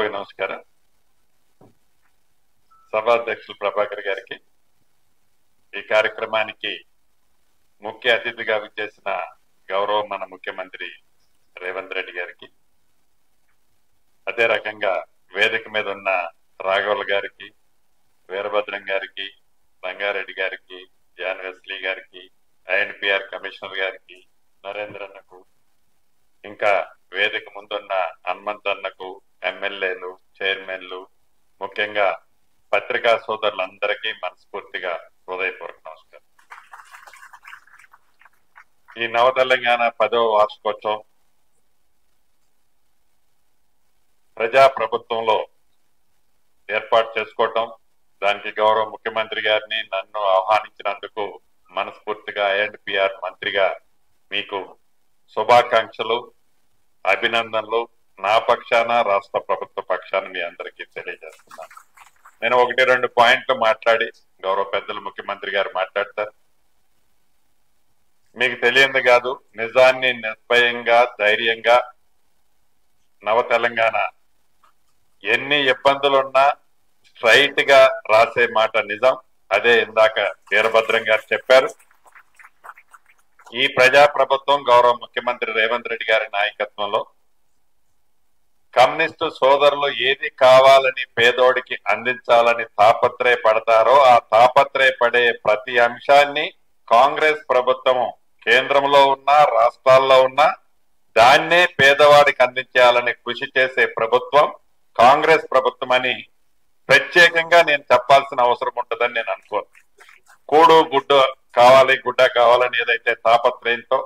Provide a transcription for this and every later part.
సభకు నమస్కారం. సభాధ్యక్షులు ప్రభాకర్ గారికి, ఈ కార్యక్రమానికి ముఖ్య అతిథిగా విచ్చేసిన గౌరవ మన ముఖ్యమంత్రి రేవంత్ రెడ్డి గారికి, అదే రకంగా వేదిక మీద ఉన్న రాఘవుల గారికి, వీరభద్రం గారికి, రంగారెడ్డి గారికి, జాన్ వెస్లీ గారికి, ఐఎన్పిఆర్ కమిషనర్ గారికి, నరేంద్ర అన్నకు, ఇంకా వేదిక ముందున్న హనుమంత్ అన్నకు, ఎమ్మెల్యేలు, చైర్మన్లు, ముఖ్యంగా పత్రికా సోదరులందరికీ మనస్ఫూర్తిగా హృదయపూర్వక నమస్కారం. ఈ నవ తెలంగాణ 10వ వార్షికోత్సవం ప్రజా ప్రభుత్వంలో ఏర్పాటు చేసుకోవటం, దానికి గౌరవ ముఖ్యమంత్రి గారిని నన్ను ఆహ్వానించినందుకు మనస్ఫూర్తిగా ఐఎన్పిఆర్ మంత్రిగా మీకు శుభాకాంక్షలు, అభినందనలు నా పక్షాన, రాష్ట్ర ప్రభుత్వ పక్షాన మీ అందరికీ తెలియజేస్తున్నాను. నేను 1-2 పాయింట్లు మాట్లాడి గౌరవ పెద్దలు ముఖ్యమంత్రి గారు మాట్లాడతారు. మీకు తెలియంది కాదు, నిజాన్ని నిర్భయంగా, ధైర్యంగా నవ తెలంగాణ ఎన్ని ఇబ్బందులున్నా స్ట్రైట్ గా రాసే మాట నిజం. అదే ఇందాక వీరభద్రం గారు చెప్పారు. ఈ ప్రజా ప్రభుత్వం గౌరవ ముఖ్యమంత్రి రేవంత్ రెడ్డి గారి నాయకత్వంలో కమ్యూనిస్టు సోదరులు ఏది కావాలని పేదోడికి అందించాలని తాపత్రయపడతారో ఆ తాపత్రయపడే ప్రతి అంశాన్ని కాంగ్రెస్ ప్రభుత్వం కేంద్రంలో ఉన్నా రాష్ట్రాల్లో ఉన్నా దాన్నే పేదవాడికి అందించాలని కృషి చేసే ప్రభుత్వం కాంగ్రెస్ ప్రభుత్వం అని ప్రత్యేకంగా నేను చెప్పాల్సిన అవసరం ఉంటుందని నేను అనుకోను. కూడు గుడ్డ కావాలి, గుడ్డ కావాలని ఏదైతే తాపత్రయంతో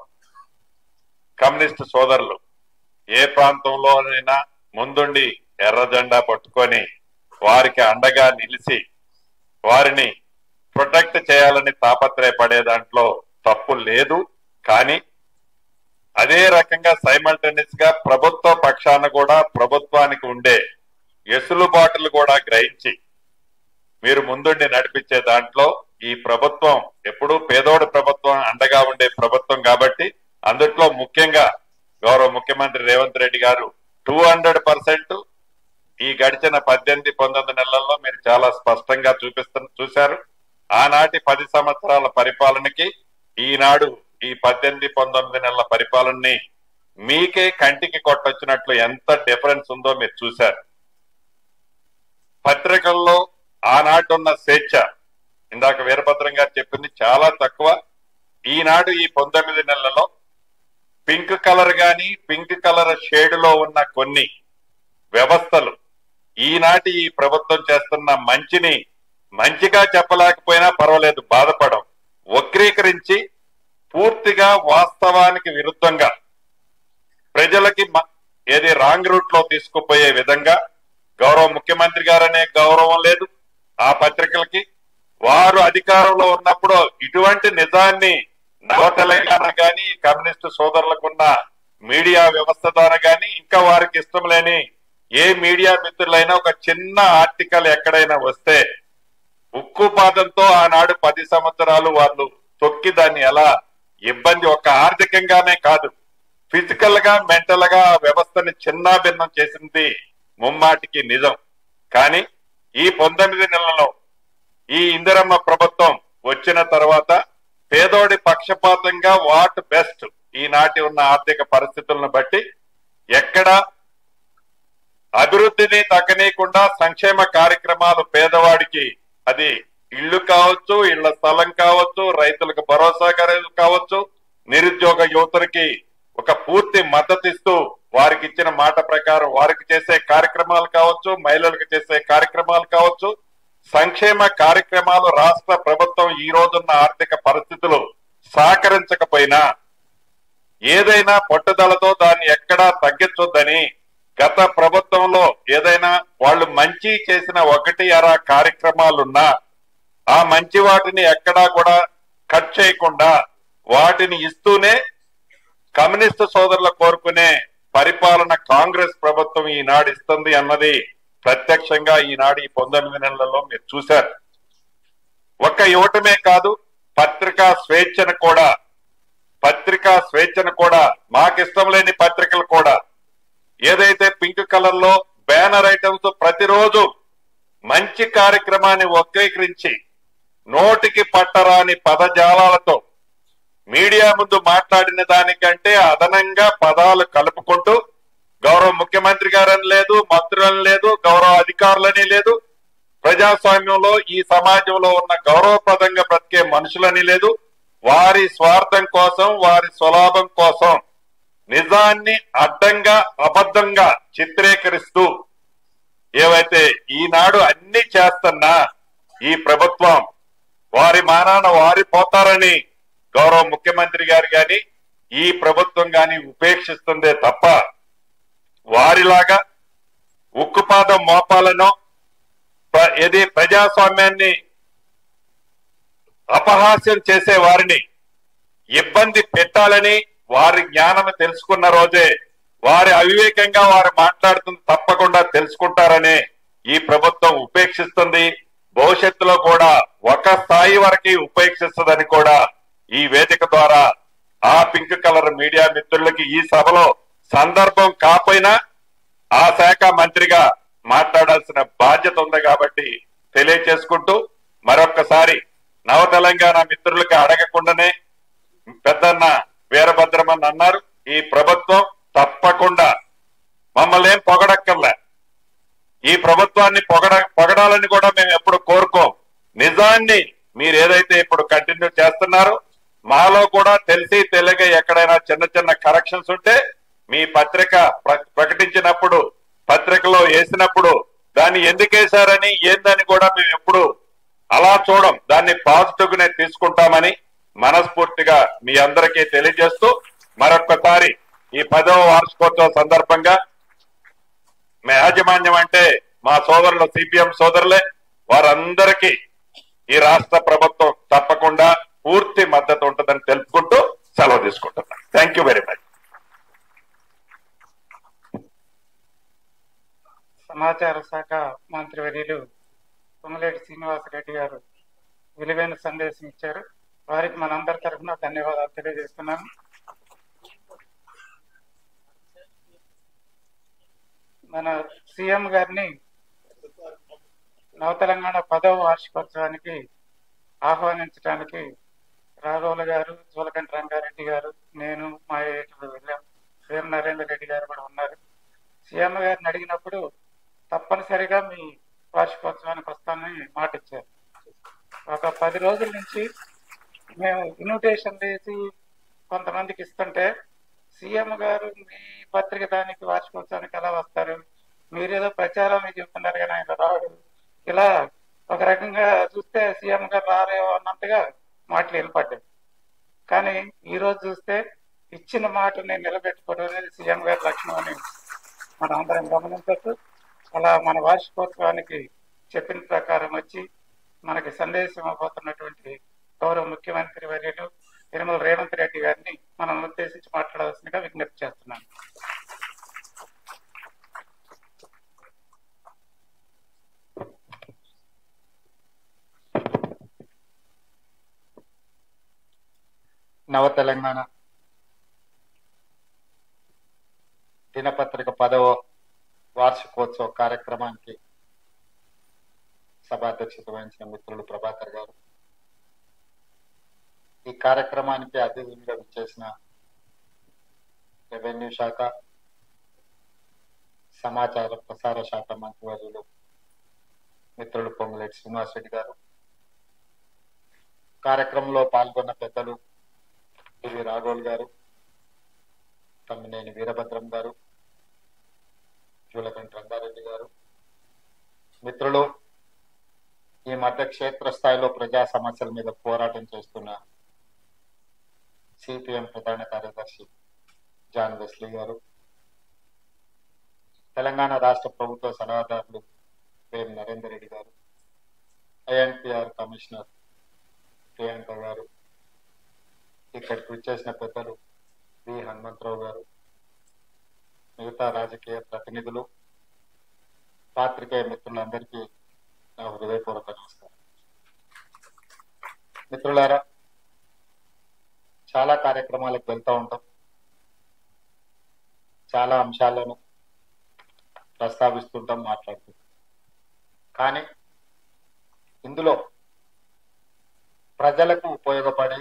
కమ్యూనిస్టు సోదరులు ఏ ప్రాంతంలోనైనా ముందుండి ఎర్ర జెండా పట్టుకొని వారికి అండగా నిలిచి వారిని ప్రొటెక్ట్ చేయాలని తాపత్రయపడే దాంట్లో తప్పు లేదు. కానీ అదే రకంగా సైమల్టేనియస్ గా ప్రభుత్వ పక్షాన కూడా ప్రభుత్వానికి ఉండే ఎసులుబాటులు కూడా గ్రహించి మీరు ముందుండి నడిపించే దాంట్లో ఈ ప్రభుత్వం ఎప్పుడూ పేదోడి ప్రభుత్వం, అండగా ఉండే ప్రభుత్వం కాబట్టి అందుట్లో ముఖ్యంగా గౌరవ ముఖ్యమంత్రి రేవంత్ రెడ్డి గారు 200% ఈ గడిచిన 18-19 నెలల్లో మీరు చాలా స్పష్టంగా చూశారు. ఆనాటి 10 సంవత్సరాల పరిపాలనకి ఈనాడు ఈ 18-19 నెలల పరిపాలనని మీకే కంటికి కొట్టొచ్చినట్లు ఎంత డిఫరెన్స్ ఉందో మీరు చూశారు. పత్రికల్లో ఆనాటున్న స్వేచ్ఛ, ఇందాక వీరభద్రం గారు చెప్పింది, చాలా తక్కువ. ఈనాడు ఈ 19 నెలలలో పింక్ కలర్ గాని, పింక్ కలర్ షేడ్ లో ఉన్న కొన్ని వ్యవస్థలు ఈనాటి ఈ ప్రభుత్వం చేస్తున్న మంచిని మంచిగా చెప్పలేకపోయినా పర్వాలేదు, బాధపడం, వక్రీకరించి పూర్తిగా వాస్తవానికి విరుద్ధంగా ప్రజలకి ఏది రాంగ్ రూట్ లో తీసుకుపోయే విధంగా గౌరవ ముఖ్యమంత్రి గారనే గౌరవం లేదు ఆ పత్రికలకి. వారు అధికారంలో ఉన్నప్పుడు ఇటువంటి నిజాన్ని నవ తెలంగాణ గాని, కమ్యూనిస్టు సోదరులకున్న మీడియా వ్యవస్థ ద్వారా గాని, ఇంకా వారికి ఇష్టం లేని ఏ మీడియా మిత్రులైనా ఒక చిన్న ఆర్టికల్ ఎక్కడైనా వస్తే ఉక్కుపాదంతో ఆనాడు 10 సంవత్సరాలు వాళ్ళు తొక్కి దాన్ని ఎలా ఇబ్బంది, ఒక ఆర్థికంగానే కాదు ఫిజికల్ గా, మెంటల్ గా వ్యవస్థని చిన్నాభిన్నం చేసింది ముమ్మాటికి నిజం. కానీ ఈ 19 నెలలలో ఈ ఇందిరమ్మ ప్రభుత్వం వచ్చిన తర్వాత పేదోడి పక్షపాతంగా వాట్ బెస్ట్ ఈనాటి ఉన్న ఆర్థిక పరిస్థితులను బట్టి ఎక్కడ అభివృద్ధిని తగ్గనీయకుండా సంక్షేమ కార్యక్రమాలు పేదవాడికి, అది ఇళ్లు కావచ్చు, ఇళ్ల స్థలం కావచ్చు, రైతులకు భరోసా కావచ్చు, నిరుద్యోగ యువతకి ఒక పూర్తి మద్దతు ఇస్తూ వారికి ఇచ్చిన మాట ప్రకారం వారికి చేసే కార్యక్రమాలు కావచ్చు, మహిళలకు చేసే కార్యక్రమాలు కావచ్చు, సంక్షేమ కార్యక్రమాలు రాష్ట్ర ప్రభుత్వం ఈ రోజున్న ఆర్థిక పరిస్థితులు సహకరించకపోయినా ఏదైనా పట్టుదలతో దాన్ని ఎక్కడా తగ్గించొద్దని గత ప్రభుత్వంలో ఏదైనా వాళ్ళు మంచి చేసిన 1-2 కార్యక్రమాలున్నా ఆ మంచి వాటిని ఎక్కడా కూడా కట్ చేయకుండా వాటిని ఇస్తూనే కమ్యూనిస్టు సోదరులు కోరుకునే పరిపాలన కాంగ్రెస్ ప్రభుత్వం ఈనాడు ఇస్తుంది అన్నది ప్రత్యక్షంగా ఈనాడు ఈ 19 నెలలలో మీరు చూశారు. ఒక్క ఇవ్వటమే కాదు, పత్రికా స్వేచ్ఛను కూడా మాకిష్టం లేని పత్రికలు కూడా ఏదైతే పింక్ కలర్ లో బ్యానర్ ఐటమ్స్ ప్రతిరోజు మంచి కార్యక్రమాన్ని వక్రీకరించి నోటికి పట్టరాని పదజాలాలతో మీడియా ముందు మాట్లాడిన దానికంటే అదనంగా పదాలు కలుపుకుంటూ గౌరవ ముఖ్యమంత్రి గారని లేదు, మంత్రులని లేదు, గౌరవ అధికారులని లేదు, ప్రజాస్వామ్యంలో ఈ సమాజంలో ఉన్న గౌరవప్రదంగా బ్రతికే మనుషులని లేదు, వారి స్వార్థం కోసం, వారి స్వలాభం కోసం నిజాన్ని అడ్డంగా అబద్ధంగా చిత్రీకరిస్తూ ఏవైతే ఈనాడు అన్ని చేస్తున్నా ఈ ప్రభుత్వం వారి మానాన వారి పోతారని గౌరవ ముఖ్యమంత్రి గారు గాని ఈ ప్రభుత్వం గాని ఉపేక్షిస్తుందే తప్ప వారిలాగా ఉక్కుపాదం మోపాలనో ఏది ప్రజాస్వామ్యాన్ని అపహాస్యం చేసే వారిని ఇబ్బంది పెట్టాలని వారి జ్ఞానం తెలుసుకున్న రోజే వారి అవివేకంగా వారు మాట్లాడుతుంది తప్పకుండా తెలుసుకుంటారని ఈ ప్రభుత్వం ఉపేక్షిస్తుంది. భవిష్యత్తులో కూడా ఒక స్థాయి వరకు ఉపేక్షిస్తుందని కూడా ఈ వేదిక ద్వారా ఆ పింక్ కలర్ మీడియా మిత్రులకి ఈ సభలో సందర్భం కాపోయినా ఆ శాఖ మంత్రిగా మాట్లాడాల్సిన బాధ్యత ఉంది కాబట్టి తెలియచేసుకుంటూ మరొక్కసారి నవ తెలంగాణ మిత్రులకి అడగకుండానే పెద్దన్న వీరభద్రమని అన్నారు. ఈ ప్రభుత్వం తప్పకుండా మమ్మల్ని ఏం పొగడక్కర్లే, ఈ ప్రభుత్వాన్ని పొగడాలని కూడా మేము ఎప్పుడు కోరుకోం. నిజాన్ని మీరు ఏదైతే ఇప్పుడు కంటిన్యూ చేస్తున్నారో మాలో కూడా తెలిసి తెలియక ఎక్కడైనా చిన్న చిన్న కరెక్షన్స్ ఉంటే మీ పత్రిక ప్రకటించినప్పుడు పత్రికలో వేసినప్పుడు దాన్ని ఎందుకు వేశారని ఏందని కూడా మేము ఎప్పుడు అలా చూడం, దాన్ని పాజిటివ్ గానే తీసుకుంటామని మనస్ఫూర్తిగా మీ అందరికీ తెలియజేస్తూ మరొక్కసారి ఈ 10వ వార్షికోత్సవ సందర్భంగా మా యాజమాన్యం అంటే మా సోదరులు సిపిఎం సోదరులే, వారందరికీ ఈ రాష్ట్ర ప్రభుత్వం తప్పకుండా పూర్తి మద్దతు ఉంటుందని తెలుపుకుంటూ సెలవు తీసుకుంటున్నాను. Thank you very much. సమాచార శాఖ మంత్రివర్యులు పొంగులేటి శ్రీనివాసరెడ్డి గారు విలువైన సందేశం ఇచ్చారు. వారికి మనందరి తరఫున ధన్యవాదాలు తెలియజేస్తున్నాను. మన సీఎం గారిని నవ తెలంగాణ 10వ వార్షికోత్సవానికి ఆహ్వానించడానికి రాఘవుల గారు, జూలకంటి రంగారెడ్డి గారు, నేను మా ఏటులు వెళ్ళాం. వేం నరేందర్ రెడ్డి గారు కూడా ఉన్నారు. సీఎం గారిని అడిగినప్పుడు తప్పనిసరిగా మీ వార్షికోత్సవానికి వస్తానని మాట ఇచ్చారు. ఒక 10 రోజుల నుంచి మేము ఇన్విటేషన్ వేసి కొంతమందికి ఇస్తుంటే సీఎం గారు మీ పత్రిక దానికి వార్షికోత్సవానికి ఎలా వస్తారు, మీరేదో ప్రచారం చెప్తున్నారు కానీ ఆయన రాడు, ఇలా ఒక రకంగా చూస్తే సీఎం గారు రారేమో అన్నంతగా మాటలు వెళ్ళిపడ్డాయి. కానీ ఈ రోజు చూస్తే ఇచ్చిన మాటని నిలబెట్టుకోవడం అనేది సీఎం గారి లక్షణం అని మనం అందరం గమనించవచ్చు. అలా మన వార్షికోత్సవానికి చెప్పిన ప్రకారం వచ్చి మనకి సందేశం ఇవ్వబోతున్నటువంటి గౌరవ ముఖ్యమంత్రి వర్యులు యనమల రేవంత్ రెడ్డి గారిని మనం ఉద్దేశించి మాట్లాడవలసిందిగా విజ్ఞప్తి చేస్తున్నాను. నవ తెలంగాణ దినపత్రిక 10వ వార్షికోత్సవ కార్యక్రమానికి సభాధ్యక్షత వహించిన మిత్రులు ప్రభాకర్ గారు, ఈ కార్యక్రమానికి అతిథులుగా విచ్చేసిన రెవెన్యూ శాఖ, సమాచార ప్రసార శాఖ మంత్రివర్యులు మిత్రులు పొంగులేటి శ్రీనివాసరెడ్డి గారు, కార్యక్రమంలో పాల్గొన్న పెద్దలు వి రాఘవులు గారు, తమ్మినేని వీరభద్రం గారు, జూలకంటి రంగారెడ్డి గారు, మిత్రులు, ఈ మధ్య క్షేత్రస్థాయిలో ప్రజా సమస్యల మీద పోరాటం చేస్తున్న సిపిఎం ప్రధాన కార్యదర్శి జాన్ వెస్లీ గారు, తెలంగాణ రాష్ట్ర ప్రభుత్వ సలహాదారులు వేం నరేందర్ రెడ్డి గారు, ఐఎన్పిఆర్ కమిషనర్ ప్రియాంక గారు, ఇక్కడికి వచ్చేసిన పెద్దలు వి హనుమంతరావు గారు, మిగతా రాజకీయ ప్రతినిధులు, పాత్రికేయ మిత్రులందరికీ నా హృదయపూర్వక నమస్కారం. మిత్రులారా, చాలా కార్యక్రమాలకు వెళ్తూ ఉంటాం, చాలా అంశాలను ప్రస్తావిస్తుంటాం, మాట్లాడుతుంటాం. కానీ ఇందులో ప్రజలకు ఉపయోగపడే